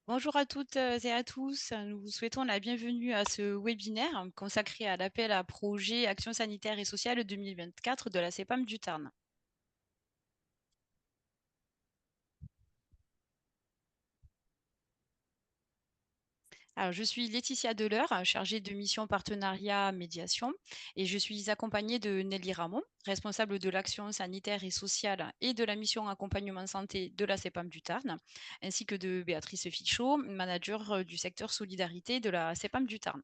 Bonjour à toutes et à tous. Nous vous souhaitons la bienvenue à ce webinaire consacré à l'appel à projet Action sanitaire et sociale 2024 de la CEPAM du Tarn. Alors, je suis Laetitia Deleur, chargée de mission partenariat médiation, et je suis accompagnée de Nelly Ramon, responsable de l'action sanitaire et sociale et de la mission accompagnement santé de la CEPAM du Tarn, ainsi que de Béatrice Fichot, manager du secteur solidarité de la CEPAM du Tarn.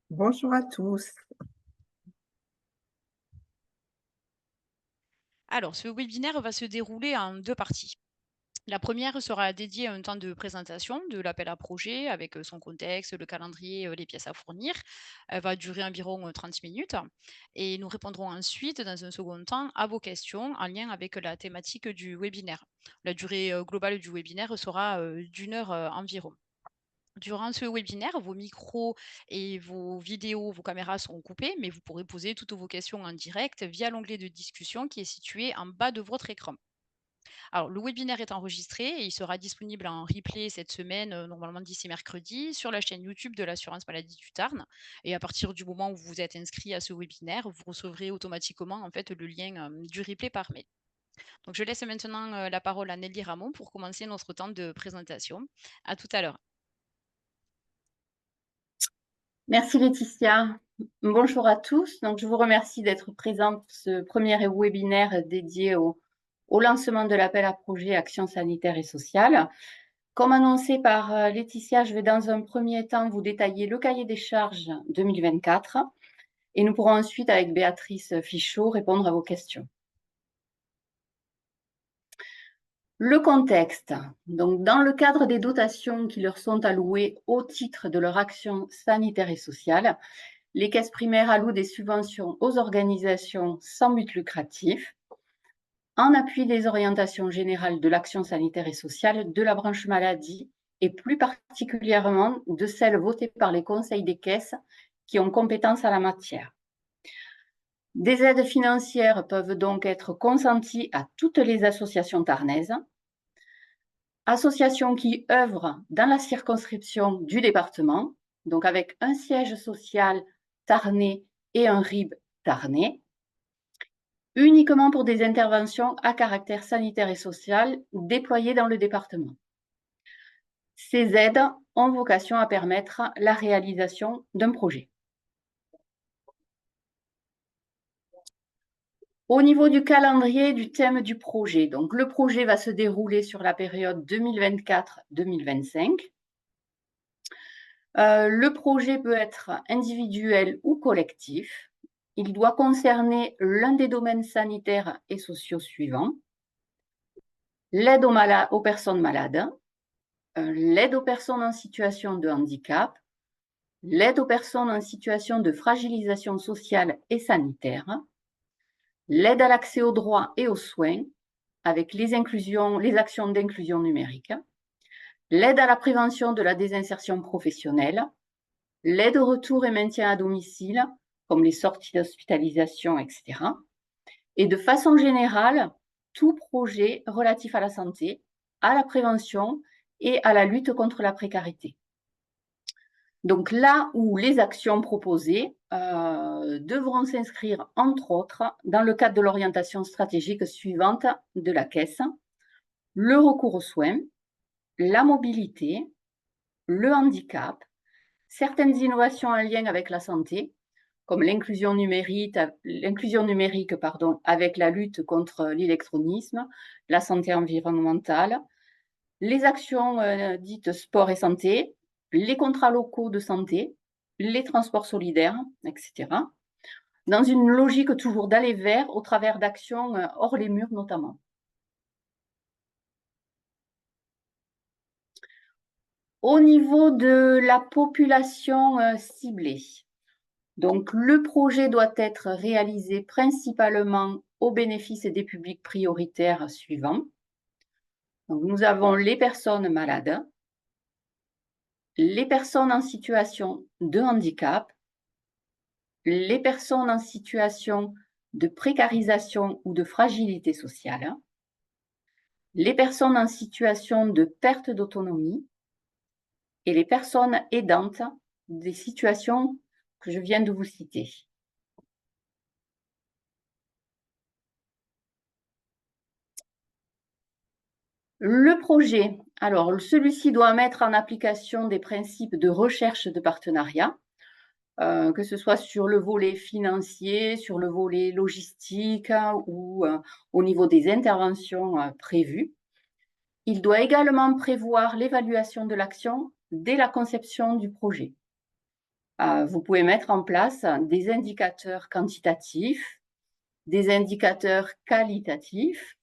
Bonjour à tous. Alors, ce webinaire va se dérouler en deux parties. La première sera dédiée à un temps de présentation de l'appel à projet avec son contexte, le calendrier, les pièces à fournir. Elle va durer environ 30 minutes et nous répondrons ensuite, dans un second temps, à vos questions en lien avec la thématique du webinaire. La durée globale du webinaire sera d'une heure environ. Durant ce webinaire, vos micros et vos vidéos, vos caméras seront coupés, mais vous pourrez poser toutes vos questions en direct via l'onglet de discussion qui est situé en bas de votre écran. Alors, le webinaire est enregistré et il sera disponible en replay cette semaine, normalement d'ici mercredi, sur la chaîne YouTube de l'assurance maladie du Tarn. Et à partir du moment où vous vous êtes inscrit à ce webinaire, vous recevrez automatiquement en fait le lien du replay par mail. Donc, je laisse maintenant la parole à Nelly Ramon pour commencer notre temps de présentation. À tout à l'heure. Merci Laetitia. Bonjour à tous. Donc, je vous remercie d'être présents pour ce premier webinaire dédié au lancement de l'appel à projet Action sanitaire et sociale. Comme annoncé par Laetitia, je vais dans un premier temps vous détailler le cahier des charges 2024 et nous pourrons ensuite, avec Béatrice Fichot, répondre à vos questions. Le contexte. Donc, dans le cadre des dotations qui leur sont allouées au titre de leur action sanitaire et sociale, les caisses primaires allouent des subventions aux organisations sans but lucratif en appui des orientations générales de l'action sanitaire et sociale de la branche maladie et plus particulièrement de celles votées par les conseils des caisses qui ont compétence à la matière. Des aides financières peuvent donc être consenties à toutes les associations tarnaises, associations qui œuvrent dans la circonscription du département, donc avec un siège social tarnais et un RIB tarnais, uniquement pour des interventions à caractère sanitaire et social déployées dans le département. Ces aides ont vocation à permettre la réalisation d'un projet. Au niveau du calendrier du thème du projet, donc le projet va se dérouler sur la période 2024-2025. Le projet peut être individuel ou collectif. Il doit concerner l'un des domaines sanitaires et sociaux suivants: l'aide aux personnes malades, l'aide aux personnes en situation de handicap, l'aide aux personnes en situation de fragilisation sociale et sanitaire, l'aide à l'accès aux droits et aux soins avec les actions d'inclusion numérique, l'aide à la prévention de la désinsertion professionnelle, l'aide au retour et maintien à domicile, comme les sorties d'hospitalisation, etc. Et de façon générale, tout projet relatif à la santé, à la prévention et à la lutte contre la précarité. Donc là où les actions proposées devront s'inscrire, entre autres, dans le cadre de l'orientation stratégique suivante de la Caisse: le recours aux soins, la mobilité, le handicap, certaines innovations en lien avec la santé, comme l'inclusion numérique, avec la lutte contre l'électronisme, la santé environnementale, les actions dites sport et santé, les contrats locaux de santé, les transports solidaires, etc., dans une logique toujours d'aller vers au travers d'actions hors les murs notamment. Au niveau de la population ciblée, donc le projet doit être réalisé principalement au bénéfice des publics prioritaires suivants. Donc, nous avons les personnes malades, les personnes en situation de handicap, les personnes en situation de précarisation ou de fragilité sociale, les personnes en situation de perte d'autonomie, et les personnes aidantes des situations que je viens de vous citer. Le projet, alors celui-ci doit mettre en application des principes de recherche de partenariat, que ce soit sur le volet financier, sur le volet logistique ou au niveau des interventions prévues. Il doit également prévoir l'évaluation de l'action dès la conception du projet. Vous pouvez mettre en place des indicateurs quantitatifs, des indicateurs qualitatifs,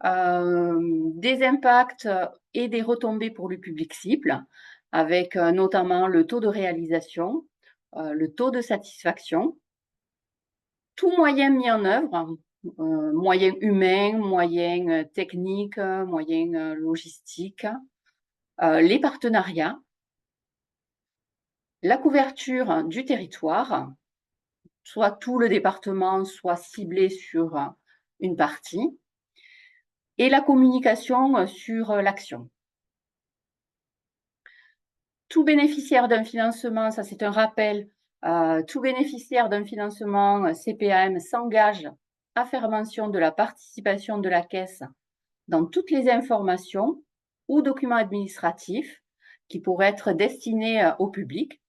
des impacts et des retombées pour le public cible, avec notamment le taux de réalisation, le taux de satisfaction. Tout moyen mis en œuvre, moyens humains, moyens techniques, moyens logistiques, les partenariats, la couverture du territoire, soit tout le département, soit ciblé sur une partie, et la communication sur l'action. Tout bénéficiaire d'un financement, ça c'est un rappel, tout bénéficiaire d'un financement CPAM s'engage à faire mention de la participation de la Caisse dans toutes les informations ou documents administratifs qui pourraient être destinés au public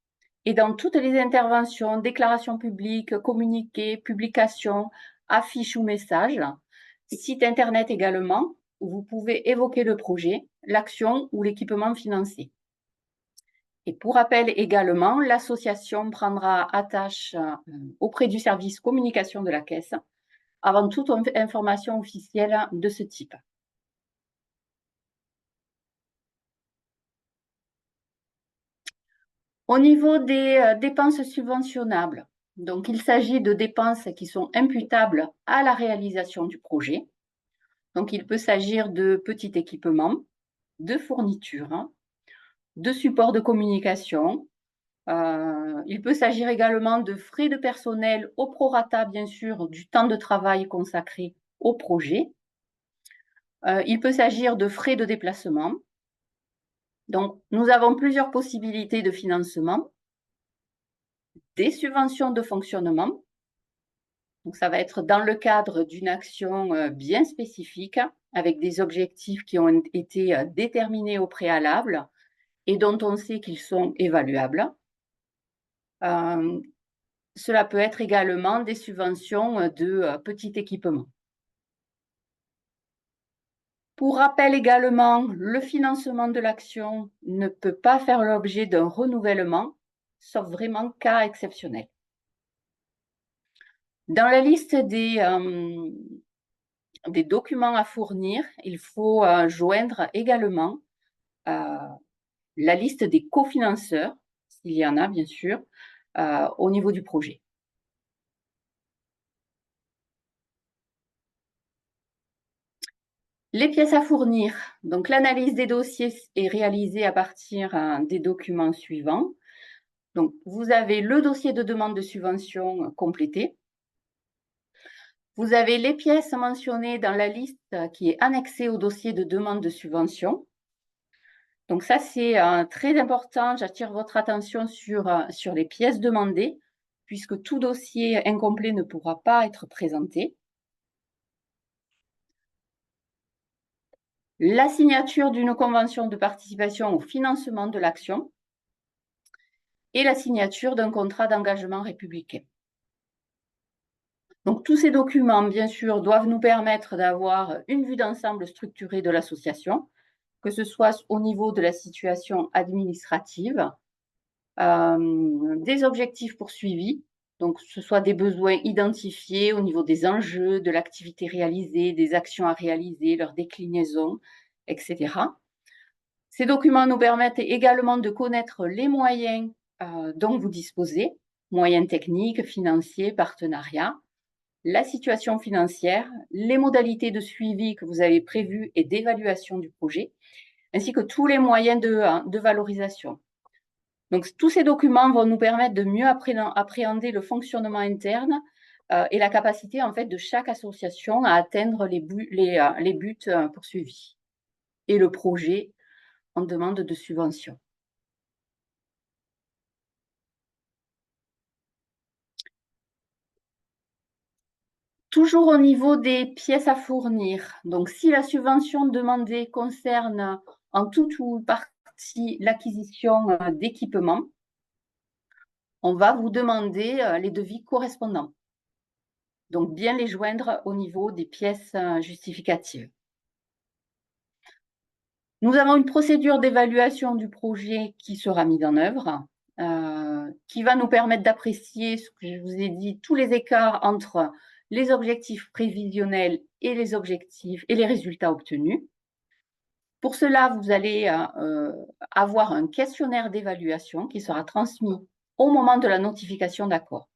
et dans toutes les interventions, déclarations publiques, communiqués, publications, affiches ou messages, site internet également, où vous pouvez évoquer le projet, l'action ou l'équipement financé. Et pour rappel également, l'association prendra attache auprès du service communication de la Caisse avant toute information officielle de ce type. Au niveau des dépenses subventionnables, donc il s'agit de dépenses qui sont imputables à la réalisation du projet. Donc il peut s'agir de petits équipements, de fournitures, de supports de communication. Il peut s'agir également de frais de personnel au prorata, bien sûr, du temps de travail consacré au projet. Il peut s'agir de frais de déplacement. Donc, nous avons plusieurs possibilités de financement. Des subventions de fonctionnement. Donc, ça va être dans le cadre d'une action bien spécifique, avec des objectifs qui ont été déterminés au préalable et dont on sait qu'ils sont évaluables. Cela peut être également des subventions de petits équipements. Pour rappel également, le financement de l'action ne peut pas faire l'objet d'un renouvellement, sauf vraiment cas exceptionnels. Dans la liste des documents à fournir, il faut joindre également la liste des cofinanceurs, s'il y en a bien sûr, au niveau du projet. Les pièces à fournir. Donc, l'analyse des dossiers est réalisée à partir des documents suivants. Donc, vous avez le dossier de demande de subvention complété. Vous avez les pièces mentionnées dans la liste qui est annexée au dossier de demande de subvention. Donc, ça, c'est très important. J'attire votre attention sur les pièces demandées, puisque tout dossier incomplet ne pourra pas être présenté. La signature d'une convention de participation au financement de l'action et la signature d'un contrat d'engagement républicain. Donc, tous ces documents, bien sûr, doivent nous permettre d'avoir une vue d'ensemble structurée de l'association, que ce soit au niveau de la situation administrative, des objectifs poursuivis, donc que ce soit des besoins identifiés au niveau des enjeux, de l'activité réalisée, des actions à réaliser, leur déclinaison, etc. Ces documents nous permettent également de connaître les moyens dont vous disposez, moyens techniques, financiers, partenariats, la situation financière, les modalités de suivi que vous avez prévues et d'évaluation du projet, ainsi que tous les moyens de valorisation. Donc, tous ces documents vont nous permettre de mieux appréhender le fonctionnement interne et la capacité en fait de chaque association à atteindre les buts poursuivis et le projet en demande de subvention. Toujours au niveau des pièces à fournir. Donc, si la subvention demandée concerne en tout ou partie l'acquisition d'équipements, on va vous demander les devis correspondants. Donc, bien les joindre au niveau des pièces justificatives. Nous avons une procédure d'évaluation du projet qui sera mise en œuvre, qui va nous permettre d'apprécier ce que je vous ai dit, tous les écarts entre les objectifs prévisionnels et les objectifs et les résultats obtenus. Pour cela, vous allez avoir un questionnaire d'évaluation qui sera transmis au moment de la notification d'accord.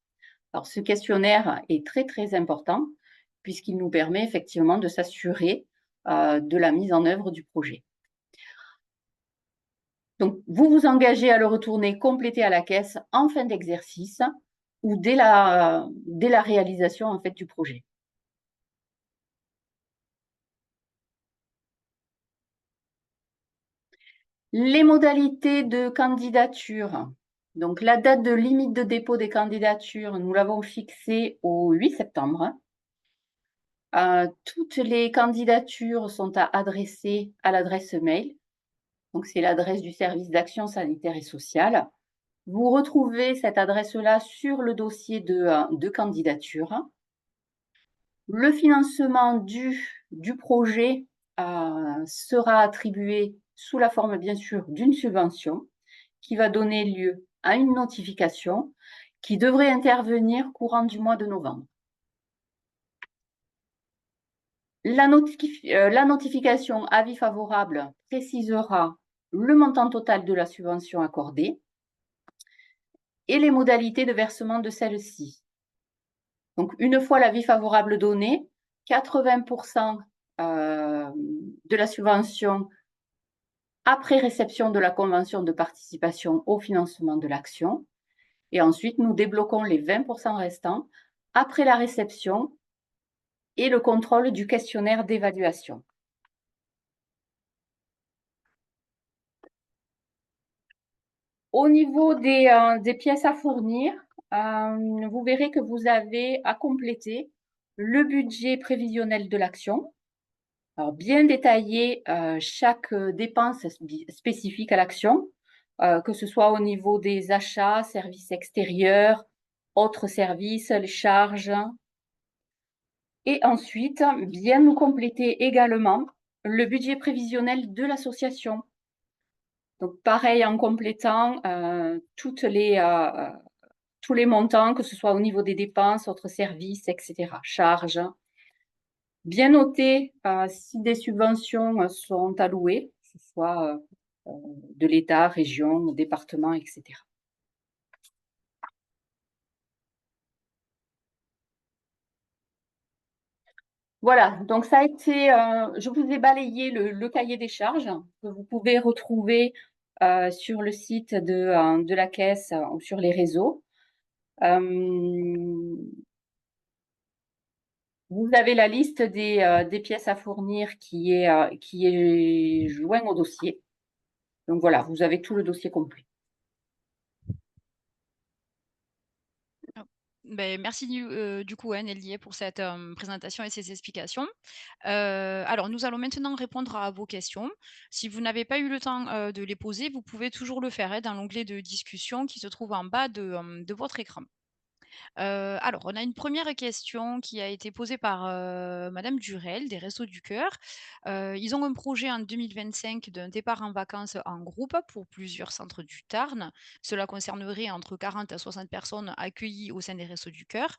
Alors, ce questionnaire est très, très important puisqu'il nous permet effectivement de s'assurer de la mise en œuvre du projet. Donc, vous vous engagez à le retourner complété à la caisse en fin d'exercice ou dès la réalisation en fait, du projet. Les modalités de candidature. Donc, la date de limite de dépôt des candidatures, nous l'avons fixée au 8 septembre. Toutes les candidatures sont à adresser à l'adresse mail. Donc, c'est l'adresse du service d'action sanitaire et sociale. Vous retrouvez cette adresse-là sur le dossier de candidature. Le financement du projet sera attribué sous la forme, bien sûr, d'une subvention qui va donner lieu à une notification qui devrait intervenir courant du mois de novembre. La notification avis favorable précisera le montant total de la subvention accordée et les modalités de versement de celle-ci. Donc, une fois l'avis favorable donné, 80% de la subvention après réception de la convention de participation au financement de l'action. Et ensuite, nous débloquons les 20% restants après la réception et le contrôle du questionnaire d'évaluation. Au niveau des pièces à fournir, vous verrez que vous avez à compléter le budget prévisionnel de l'action. Alors, bien détailler chaque dépense spécifique à l'action, que ce soit au niveau des achats, services extérieurs, autres services, les charges. Et ensuite, bien nous compléter également le budget prévisionnel de l'association. Donc, pareil, en complétant tous les montants, que ce soit au niveau des dépenses, autres services, etc., charges. Bien noter si des subventions sont allouées, que ce soit de l'État, région, département, etc. Voilà, donc ça a été, je vous ai balayé le cahier des charges que vous pouvez retrouver sur le site de la caisse ou sur les réseaux. Vous avez la liste des pièces à fournir qui est joint au dossier. Donc voilà, vous avez tout le dossier complet. Ben, merci du coup, Nelly, pour cette présentation et ces explications. Alors, nous allons maintenant répondre à vos questions. Si vous n'avez pas eu le temps de les poser, vous pouvez toujours le faire dans l'onglet de discussion qui se trouve en bas de votre écran. Alors, on a une première question qui a été posée par Madame Durel des Restos du Cœur. Ils ont un projet en 2025 d'un départ en vacances en groupe pour plusieurs centres du Tarn. Cela concernerait entre 40 à 60 personnes accueillies au sein des Restos du Cœur.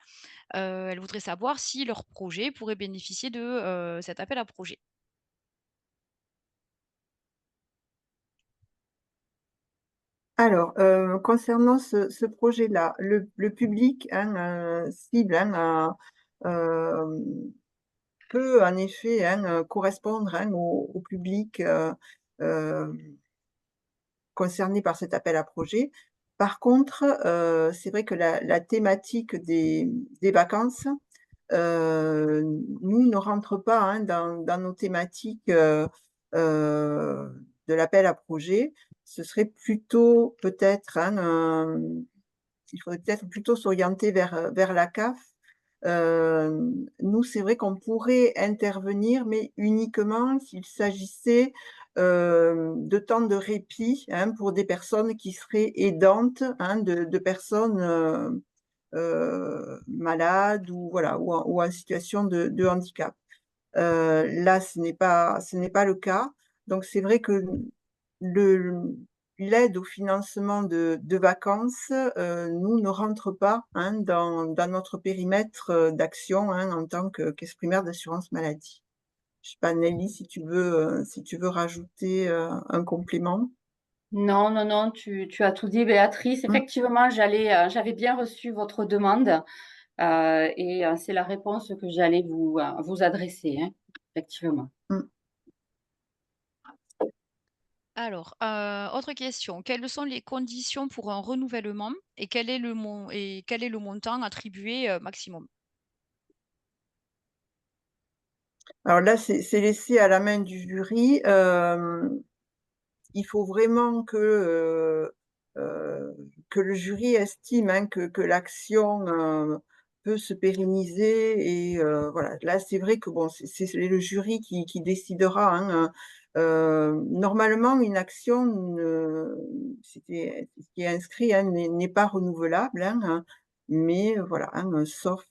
Elle voudrait savoir si leur projet pourrait bénéficier de cet appel à projet. Alors, concernant ce projet-là, le public cible euh, peut en effet correspondre au public euh, concerné par cet appel à projet. Par contre, c'est vrai que la thématique des vacances, nous, ne rentre pas dans nos thématiques de l'appel à projet. Ce serait plutôt peut-être, il faudrait peut-être plutôt s'orienter vers la CAF Nous, c'est vrai qu'on pourrait intervenir, mais uniquement s'il s'agissait, de temps de répit, hein, pour des personnes qui seraient aidantes, hein, de personnes, malades ou voilà, ou en situation de handicap. Là, ce n'est pas le cas. Donc c'est vrai que le l'aide au financement de vacances, nous, ne rentre pas, hein, dans notre périmètre, d'action, hein, en tant caisse primaire d'assurance maladie. Je sais pas, Nelly, si tu veux rajouter, un complément? Non, non, non, tu as tout dit, Béatrice. Mmh, Effectivement, j'avais bien reçu votre demande et c'est la réponse que j'allais vous adresser, hein, effectivement. mmh. Alors, autre question. Quelles sont les conditions pour un renouvellement et quel est le montant attribué, maximum? Alors là, c'est laissé à la main du jury. Il faut vraiment que le jury estime, hein, que l'action, peut se pérenniser et voilà. Là, c'est vrai que bon, c'est le jury qui décidera, hein, normalement une action c'est ce qui est inscrit, hein, n'est pas renouvelable, hein, mais voilà, hein, sauf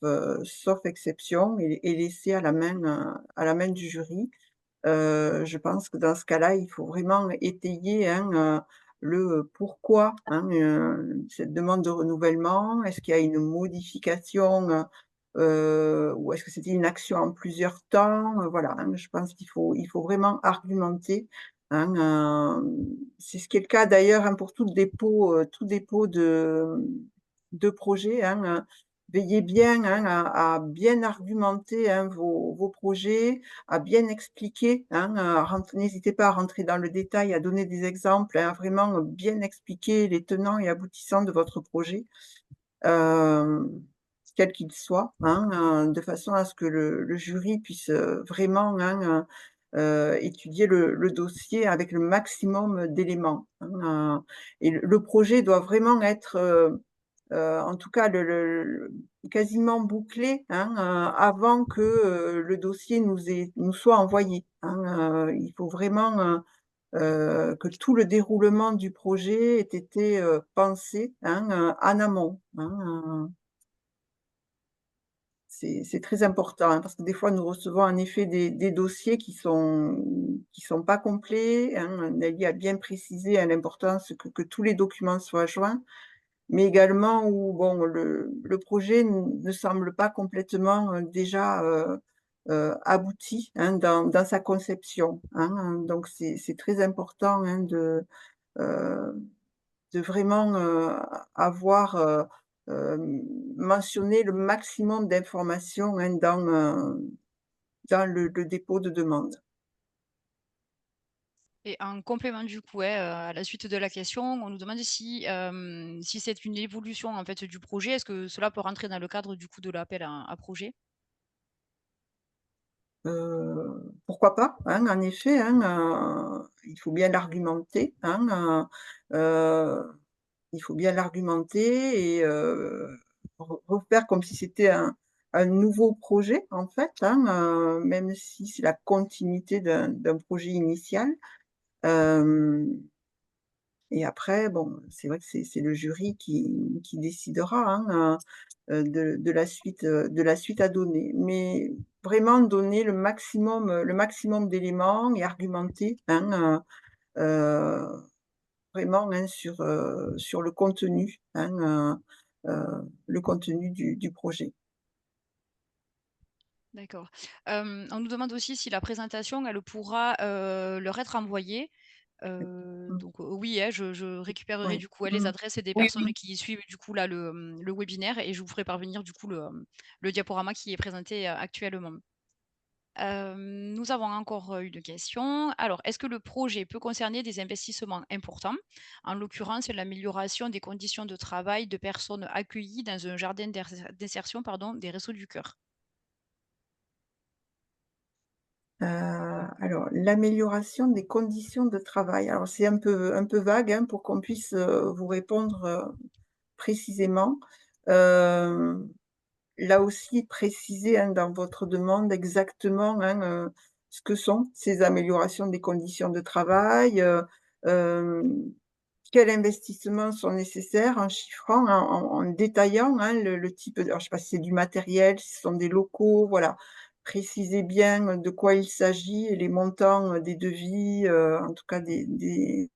exception est laissée à la main du jury. Je pense que dans ce cas-là, il faut vraiment étayer, hein, le pourquoi, hein, cette demande de renouvellement. Est-ce qu'il y a une modification, ou est-ce que c'était une action en plusieurs temps? Voilà, hein, je pense qu'il faut vraiment argumenter, hein, c'est ce qui est le cas d'ailleurs, hein, pour tout dépôt de projet, hein, veillez bien, hein, à bien argumenter, hein, vos projets, à bien expliquer, hein, n'hésitez pas à rentrer dans le détail, à donner des exemples, hein, à vraiment bien expliquer les tenants et aboutissants de votre projet, hem, quel qu'il soit, hein, de façon à ce que le jury puisse, vraiment, hein, étudier le dossier avec le maximum d'éléments, hein, et le projet doit vraiment être, en tout cas quasiment bouclé, hein, avant que, le dossier nous soit envoyé, hein, il faut vraiment, que tout le déroulement du projet ait été, pensé, hein, en amont, hein, c'est très important, hein, parce que des fois nous recevons en effet des dossiers qui sont pas complets, hein. Nelly a bien précisé, hein, l'importance que tous les documents soient joints. Mais également où bon, le projet ne semble pas complètement, déjà, abouti, hein, dans sa conception, hein, donc c'est très important, hein, de vraiment, avoir, mentionné le maximum d'informations, hein, dans le dépôt de demande. Et en complément du coup, ouais, à la suite de la question, on nous demande si c'est une évolution en fait du projet, est-ce que cela peut rentrer dans le cadre du coup de l'appel à projet? Pourquoi pas, hein, en effet, hein, il faut bien l'argumenter, hein, il faut bien l'argumenter et refaire comme si c'était un nouveau projet, en fait, hein, même si c'est la continuité d'un projet initial. Hem Et après, bon, c'est vrai que c'est le jury qui décidera, hein, de la suite à donner. Mais vraiment donner le maximum d'éléments et argumenter, hein, vraiment, hein, sur le contenu du projet. D'accord. On nous demande aussi si la présentation, elle pourra, leur être envoyée. Oui. Mmh. Donc oui, hein, je récupérerai Oui. du coup, ouais, les Mmh. adresses des Oui, personnes oui. qui suivent du coup là le webinaire et je vous ferai parvenir du coup le diaporama qui est présenté, actuellement. Nous avons encore, une question. Alors, est-ce que le projet peut concerner des investissements importants? En l'occurrence, l'amélioration des conditions de travail de personnes accueillies dans un jardin d'insertion, pardon, des Restos du Cœur. Alors l'amélioration des conditions de travail. Alors c'est un peu vague, hein, pour qu'on puisse, vous répondre, précisément. Hem là aussi préciser, hein, dans votre demande exactement, hein, ce que sont ces améliorations des conditions de travail, hem, quels investissements sont nécessaires en chiffrant, en détaillant, hein, le type alors je sais pas si c'est du matériel, si ce sont des locaux, voilà. Précisez bien de quoi il s'agit et les montants, des devis, en tout cas des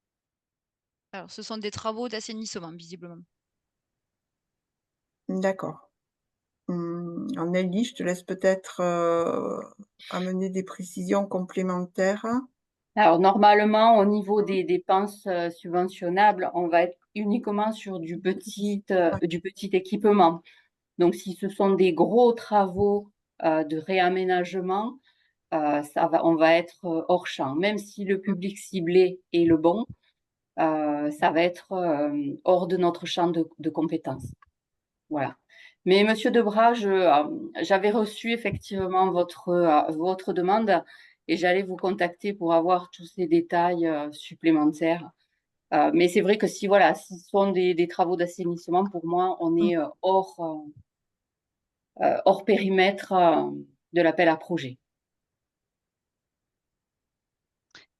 Alors, ce sont des travaux d'assainissement, visiblement. d'accord. Nelly, je te laisse peut-être, amener des précisions complémentaires. Alors normalement, au niveau des dépenses, subventionnables, on va être uniquement sur Ouais. du petit équipement. Donc si ce sont des gros travaux, de réaménagement, on va être, hors champ. Même si le Mmh. public ciblé est le bon, ça va être, hors de notre champ de compétences. Voilà. Mais monsieur Debras, j'avais reçu effectivement votre demande et j'allais vous contacter pour avoir tous ces détails, supplémentaires. Mais c'est vrai que si voilà, si ce sont des travaux d'assainissement, pour moi, on Mmh. est, hors périmètre, de l'appel à projet.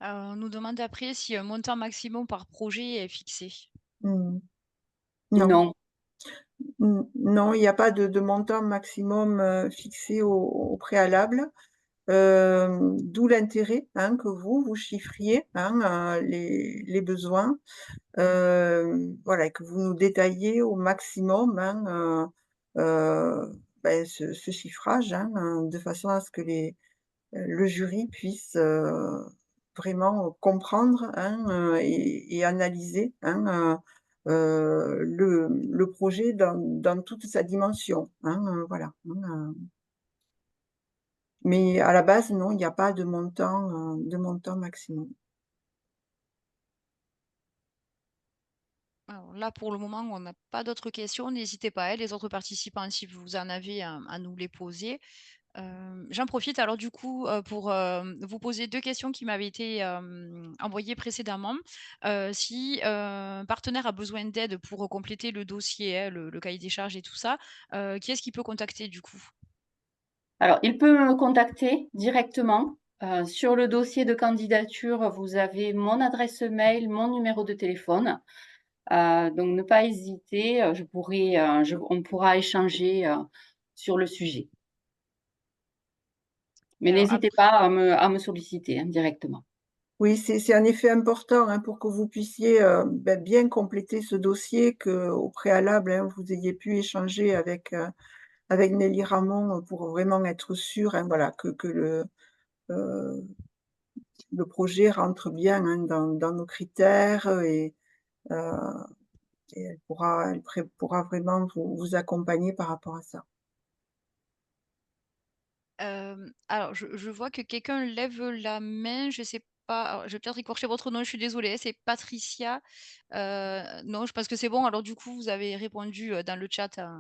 On nous demande après si un montant maximum par projet est fixé. Mmh. Non. Non. Non, il y a pas de montant maximum, fixé au préalable. D'où l'intérêt, hein, que vous chiffriez, hein, les besoins, voilà et que vous nous détailliez au maximum, hein, ce chiffrage, hein, de façon à ce que le jury puisse, vraiment comprendre, hein, et analyser, hein, le projet dans toute sa dimension, hein, voilà, hein, mais à la base, non, il n'y a pas de montant maximum. Alors là, pour le moment, on n'a pas d'autres questions. N'hésitez pas, hein, les autres participants, si vous en avez, à nous les poser. J'en profite alors du coup, pour, vous poser 2 questions qui m'avaient été, envoyées précédemment. Si, un partenaire a besoin d'aide pour compléter le dossier, hein, le cahier des charges et tout ça, qui est-ce qu'il peut contacter du coup? Alors, il peut me contacter directement. Sur le dossier de candidature, vous avez mon adresse mail, mon numéro de téléphone. Donc ne pas hésiter, on pourra échanger, sur le sujet. Mais Alors n'hésitez pas à me solliciter, hein, directement. Oui, c'est un effet important, hein, pour que vous puissiez, bien compléter ce dossier, qu'au préalable, hein, vous ayez pu échanger avec Nelly Ramon, pour vraiment être sûr, hein, voilà, que heu, le projet rentre bien, hein, dans nos critères, heu et elle pourra vraiment vous accompagner par rapport à ça. Alors je vois que quelqu'un lève la main, je sais pas, alors je vais peut-être écorcher votre nom, je suis désolée, c'est Patricia? Non, je pense que c'est bon. Alors du coup, vous avez répondu, dans le chat à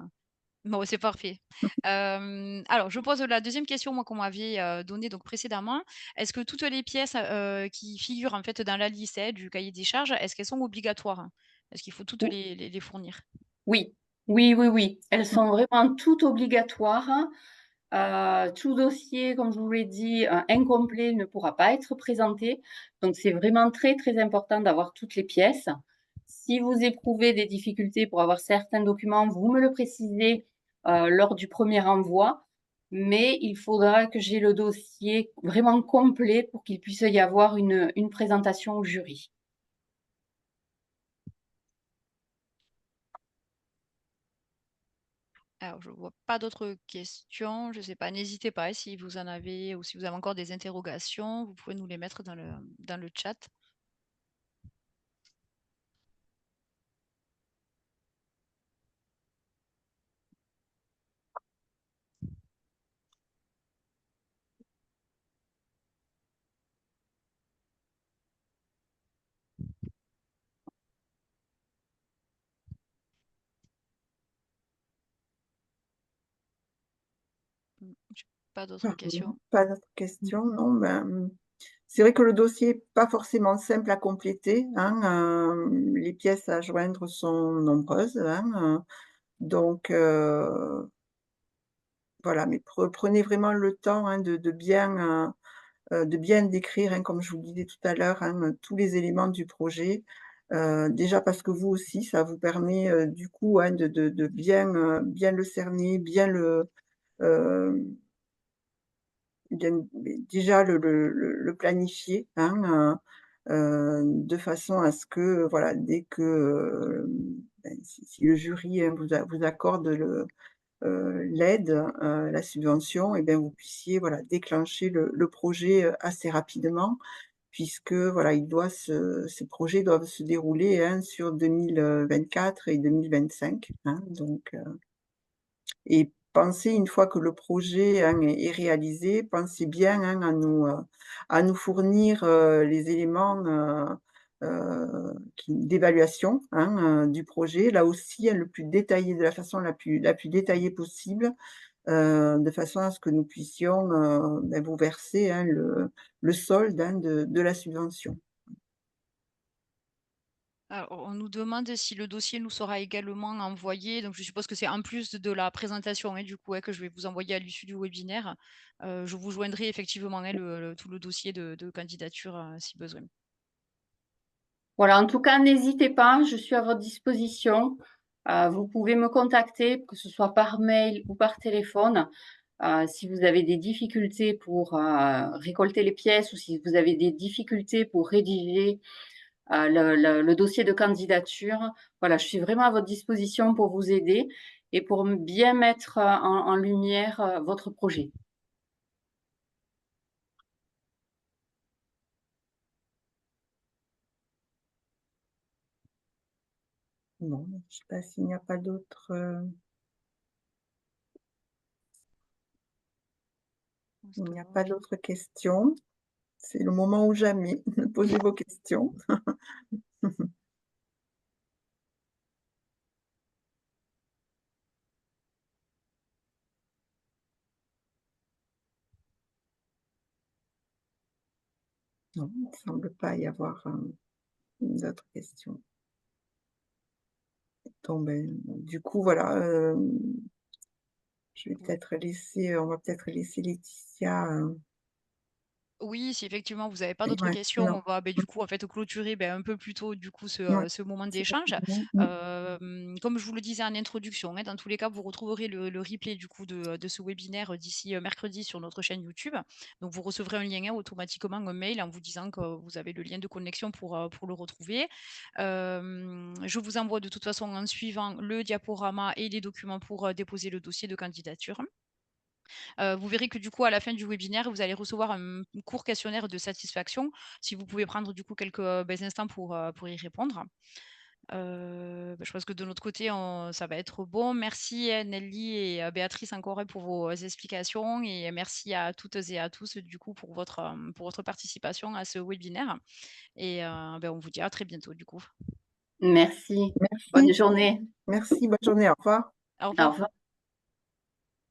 bon, c'est parfait. Alors je pose la deuxième question, moi, qu'on m'avait, donnée donc précédemment. Est-ce que toutes les pièces, qui figurent, en fait, dans la liste, hein, du cahier des charges, est-ce qu'elles sont obligatoires, hein? Est-ce qu'il faut toutes Ou les fournir? oui, oui, oui, oui, elles Mmh. sont vraiment toutes obligatoires. Tout dossier, comme je vous l'ai dit, incomplet ne pourra pas être présenté. Donc c'est vraiment très, très important d'avoir toutes les pièces. Si vous éprouvez des difficultés pour avoir certains documents, vous me le précisez, lors du premier envoi, mais il faudra que j'ai le dossier vraiment complet pour qu'il puisse y avoir une présentation au jury. Alors je vois pas d'autres questions, je sais pas, n'hésitez pas, si vous en avez ou si vous avez encore des interrogations, vous pouvez nous les mettre dans le chat. J'ai pas d'autres questions. Pas d'autres questions, non, c'est vrai que le dossier est pas forcément simple à compléter, hein, les pièces à joindre sont nombreuses, hein, donc voilà, mais prenez vraiment le temps, hein, de bien décrire, hein, comme je vous le disais tout à l'heure, hein, tous les éléments du projet. Déjà parce que vous aussi, ça vous permet, du coup, hein, de bien le cerner, bien hem, déjà le planifier, hein, de façon à ce que, voilà, dès que, si le jury, hein, vous accorde l'aide, la subvention et bien vous puissiez, voilà, déclencher le projet, assez rapidement puisque, voilà, ces projets doivent se dérouler, hein, sur 2024 et 2025, hein, donc et pensez une fois que le projet, hein, est réalisé, pensez bien, hein, à nous fournir, les éléments, d'évaluation, hein, du projet, là aussi, hein, le plus détaillé de la façon la plus détaillée possible, de façon à ce que nous puissions, vous verser, hein, le solde, hein, de la subvention. Alors, on nous demande si le dossier nous sera également envoyé, donc je suppose que c'est en plus de la présentation, hein, du coup, ouais, que je vais vous envoyer à l'issue du webinaire. Je vous joindrai effectivement, hein, tout le dossier de candidature, si besoin. Voilà, en tout cas, n'hésitez pas, je suis à votre disposition. Vous pouvez me contacter, que ce soit par mail ou par téléphone, si vous avez des difficultés pour récolter les pièces ou si vous avez des difficultés pour rédiger le dossier de candidature. Voilà, je suis vraiment à votre disposition pour vous aider et pour bien mettre en lumière votre projet. Bon, je sais pas s'il n'y a pas d'autres, il n'y a pas d'autres questions. C'est le moment ou jamais. Posez vos questions. Non, il ne semble pas y avoir, d'autres questions. Donc du coup, voilà, je vais peut-être laisser, on va peut-être laisser Laetitia, Oui, si effectivement vous n'avez pas d'autres ouais, questions, non, on va, du coup, en fait, clôturer, un peu plus tôt, du coup, ouais, ce moment c'est d'échange. bon. Comme je vous le disais en introduction, hein, dans tous les cas, vous retrouverez le replay, du coup, de ce webinaire d'ici, mercredi sur notre chaîne YouTube. Donc vous recevrez un lien, hein, automatiquement, un mail en vous disant que vous avez le lien de connexion pour le retrouver. Je vous envoie de toute façon en suivant le diaporama et les documents pour, déposer le dossier de candidature. Vous verrez que du coup, à la fin du webinaire, vous allez recevoir un court questionnaire de satisfaction. Si vous pouvez prendre du coup quelques, instants pour y répondre. Je pense que de notre côté, ça va être bon. Merci, Nelly et Béatrice encore, hein, pour vos explications et merci à toutes et à tous du coup pour votre participation à ce webinaire et on vous dit à très bientôt du coup. Merci. Bonne Merci, journée. merci, bonne journée, au revoir. Au Au revoir. revoir.